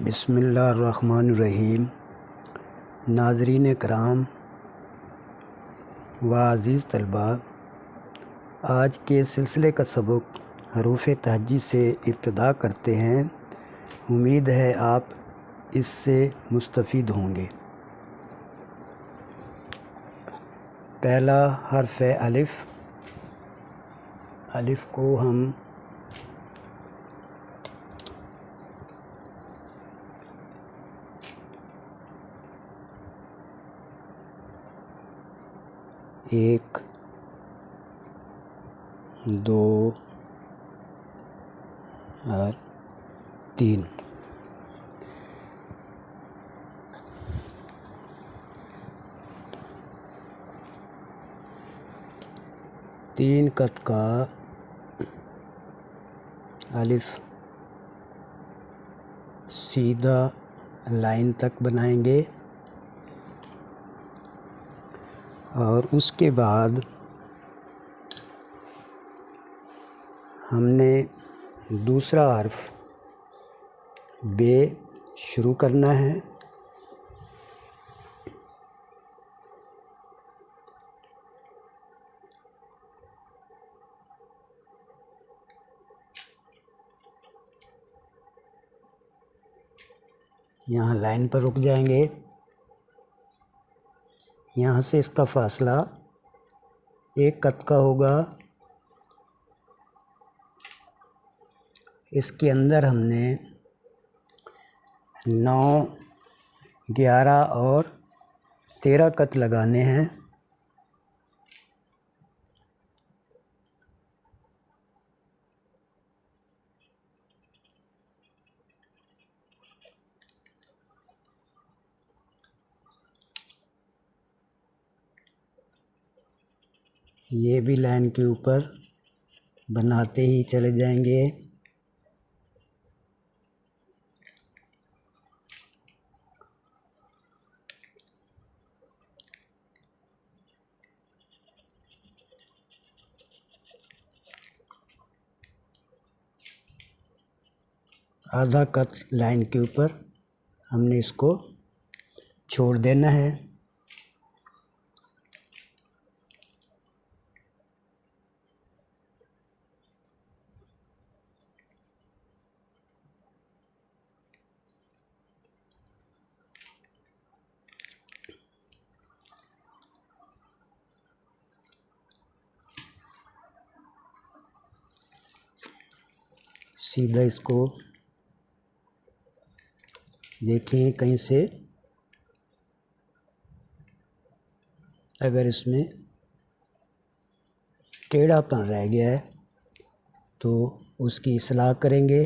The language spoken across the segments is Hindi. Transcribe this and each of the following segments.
बिस्मिल्लाहिर्रहमानिर्रहीम। नाज़रीन कराम व अज़ीज़ तलबा, आज के सिलसिले का सबक हरूफ़ तहज्जी से इब्तिदा करते हैं। उम्मीद है आप इससे मुस्तफ़ीद होंगे। पहला हर्फ है अलिफ़। अलिफ़ को हम एक, दो और तीन कत का अलिफ सीधा लाइन तक बनाएंगे और उसके बाद हमने दूसरा हर्फ बे शुरू करना है। यहाँ लाइन पर रुक जाएंगे। यहाँ से इसका फासला एक कत का होगा। इसके अंदर हमने 9, 11 और 13 कत लगाने हैं। ये भी लाइन के ऊपर बनाते ही चले जाएंगे। आधा कत लाइन के ऊपर हमने इसको छोड़ देना है। सीधा इसको देखें, कहीं से अगर इसमें टेढ़ापन रह गया है तो उसकी इस्लाह करेंगे।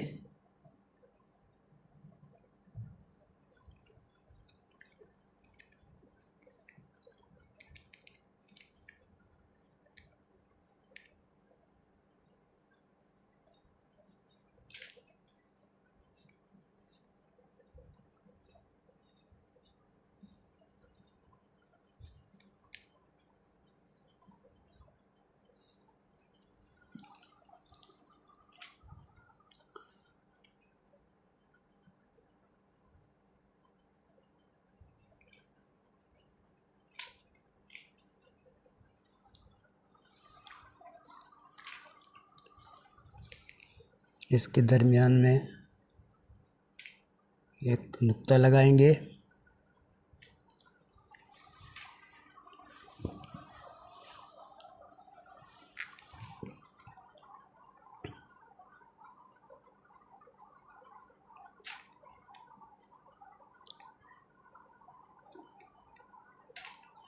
इसके दरमियान में एक नुक्ता लगाएंगे।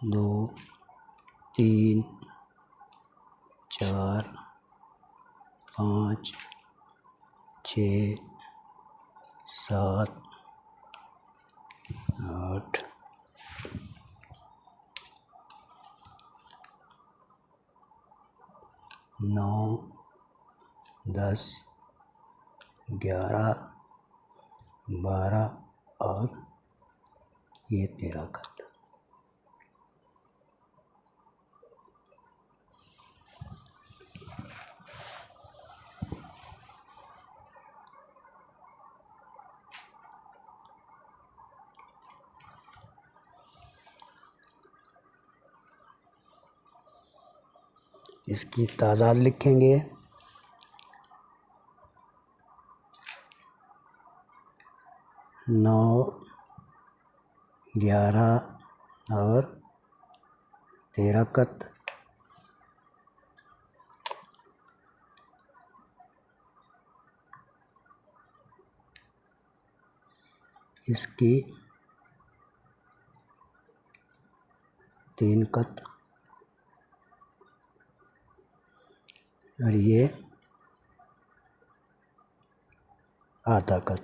दो, 3, 4, 5, 6, 7, 8, 9, 10, 11, 12 और ये 13 कत। इसकी तादाद लिखेंगे। 9, 11 और 13 कत। इसकी 3 कत और ये आधा कत।